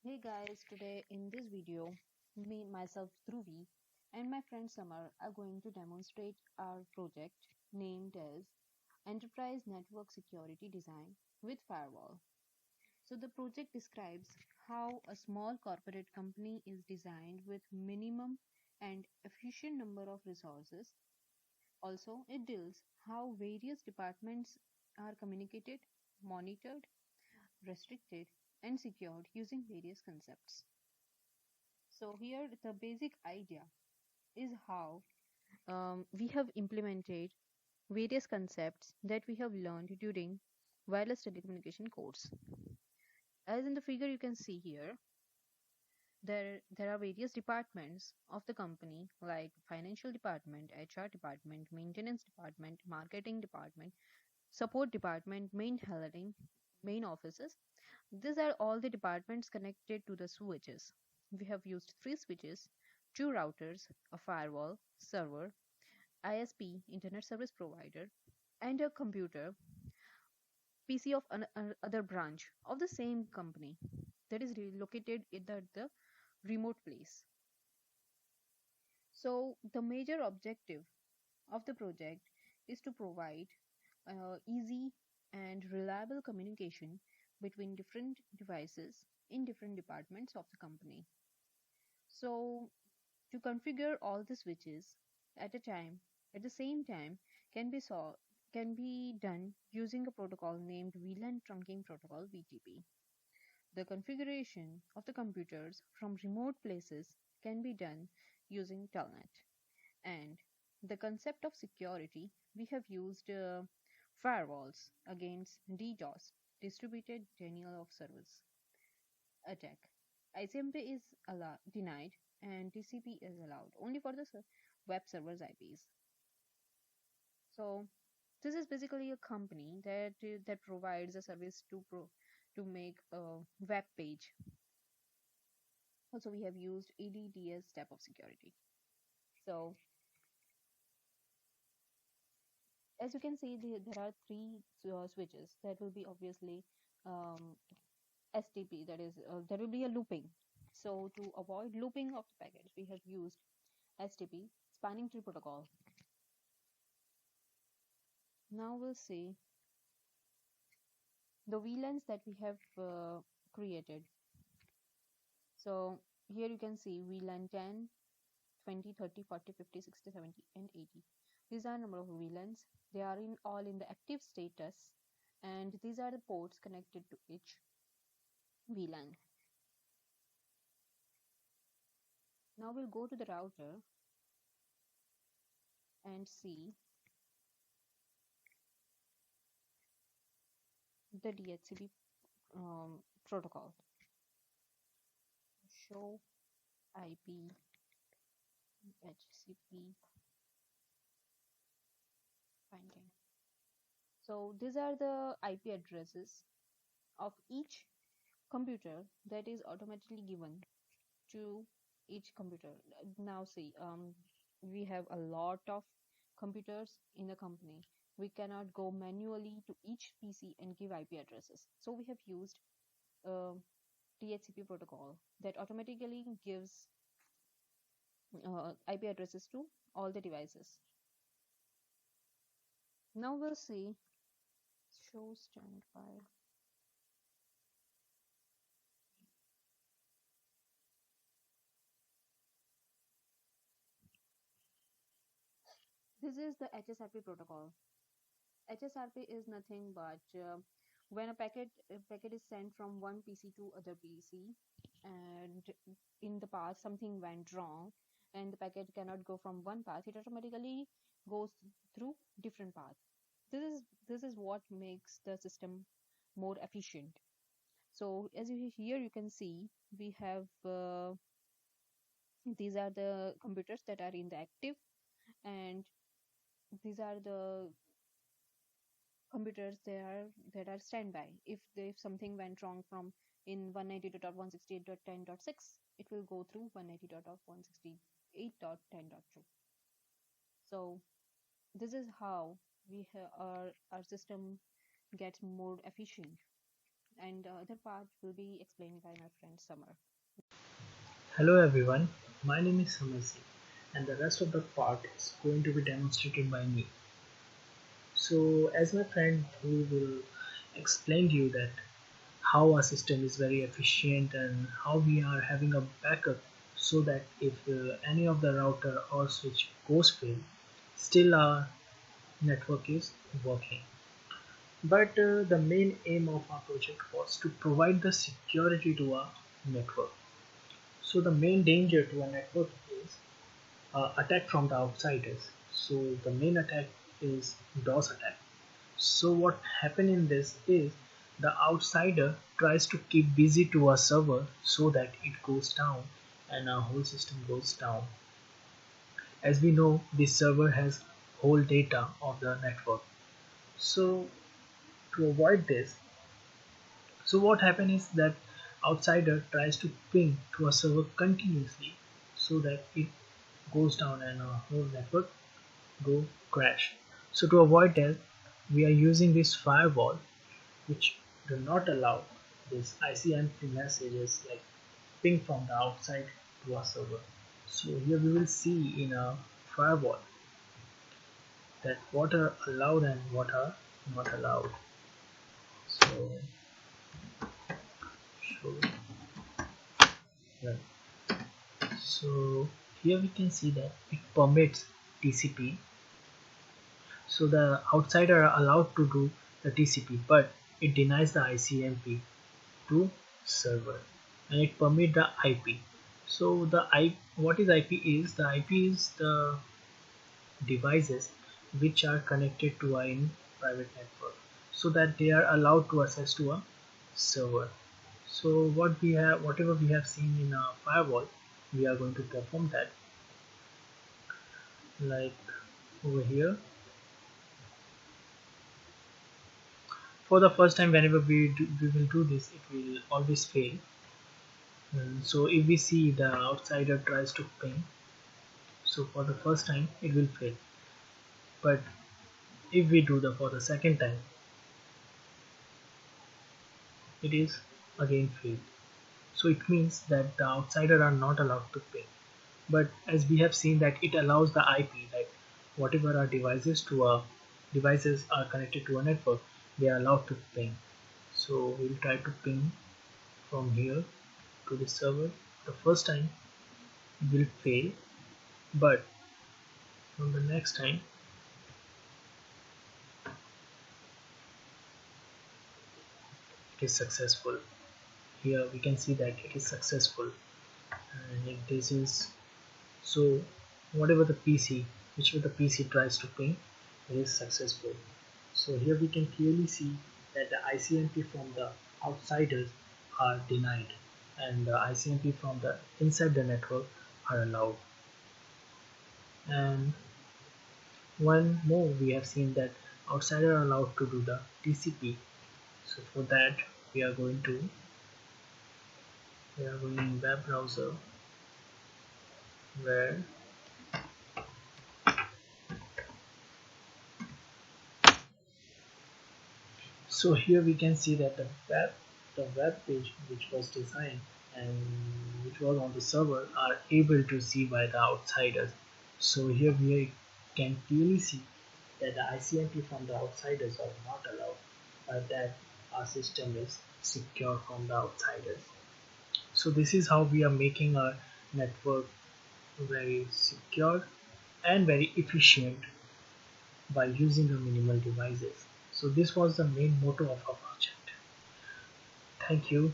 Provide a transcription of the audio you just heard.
Hey guys, today in this video, me, myself Dhruvi, and my friend Samar are going to demonstrate our project named as Enterprise Network Security Design with Firewall. So the project describes how a small corporate company is designed with minimum and efficient number of resources. Also, it deals how various departments are communicated, monitored, restricted, and secured using various concepts. So here the basic idea is how we have implemented various concepts that we have learned during wireless telecommunication course. As in the figure you can see here, there are various departments of the company like financial department, HR department, maintenance department, marketing department, support department, main handling, main offices. These are all the departments connected to the switches. We have used three switches, two routers, a firewall, server, ISP, Internet Service Provider, and a computer, PC of another branch of the same company that is located at the remote place. So, the major objective of the project is to provide easy and reliable communication between different devices in different departments of the company. So, to configure all the switches at a time at the same time can be can be done using a protocol named VLAN Trunking Protocol (VTP). The configuration of the computers from remote places can be done using Telnet. And the concept of security, we have used firewalls against DDoS, distributed denial of service attack. ICMP is denied and TCP is allowed only for the web servers IPs. So this is basically a company that provides a service to make a web page. Also, we have used ADDS type of security. So as you can see, there are three switches that will be obviously um, STP, that is, there will be a looping. So to avoid looping of the packets, we have used STP, spanning tree protocol. Now we'll see the VLANs that we have created. So here you can see VLAN 10, 20, 30, 40, 50, 60, 70, and 80. These are number of VLANs. They are all in the active status, and these are the ports connected to each VLAN. Now we'll go to the router and see the DHCP protocol. Show IP HCP finding. So these are the IP addresses of each computer that is automatically given to each computer. Now see, we have a lot of computers in the company. We cannot go manually to each PC and give IP addresses. So we have used DHCP protocol that automatically gives IP addresses to all the devices. Now we'll see show standby. This is the HSRP protocol. HSRP is nothing but when a packet is sent from one PC to other PC, and in the past something went wrong, and the packet cannot go from one path, it automatically goes through different paths. This is what makes the system more efficient. So as you here you can see we have these are the computers that are in the active, and these are the computers that are standby. If something went wrong from in 192.168.10.6, it will go through 192.168.10.2. So this is how our system gets more efficient. and the other part will be explained by my friend Summer. Hello everyone, my name is Samasi and the rest of the part is going to be demonstrated by me. So as my friend who will explain to you that how our system is very efficient and how we are having a backup so that if any of the router or switch goes fail, still our network is working. But the main aim of our project was to provide the security to our network. So the main danger to a network is attack from the outsiders. So the main attack is DOS attack. So what happened in this is the outsider tries to keep busy to a server so that it goes down and our whole system goes down. As we know, this server has whole data of the network. So to avoid this, so what happened is that outsider tries to ping to a server continuously so that it goes down and our whole network go crash. So to avoid that, we are using this firewall which do not allow this ICMP messages like ping from the outside to our server. So here we will see in a firewall that what are allowed and what are not allowed. So, so, yeah. So here we can see that it permits TCP. So the outsider are allowed to do the TCP, but it denies the ICMP to server, and it permit the IP. So what is IP is? The IP is the devices which are connected to a private network, so that they are allowed to access to a server. So whatever we have seen in a firewall, we are going to perform that. Like over here, for the first time, whenever we will do this, it will always fail. So if we see the outsider tries to ping, so for the first time it will fail, but if we do the for the second time, it is again failed. So it means that the outsider are not allowed to ping. But as we have seen that it allows the IP, that whatever our devices are connected to a network, they are allowed to ping. So we'll try to ping from here to the server. The first time will fail, but from the next time it is successful. Here we can see that it is successful, and if this is so, whatever the PC, whichever the PC tries to ping, it is successful. So here we can clearly see that the ICMP from the outsiders are denied and the ICMP from the inside the network are allowed. And one more, we have seen that outsiders are allowed to do the TCP. So for that we are going in web browser, where so here we can see that the web page which was designed and which was on the server are able to see by the outsiders. So here we can clearly see that the ICMP from the outsiders are not allowed, but that our system is secure from the outsiders. So this is how we are making our network very secure and very efficient by using the minimal devices. So this was the main motto of our project. Thank you.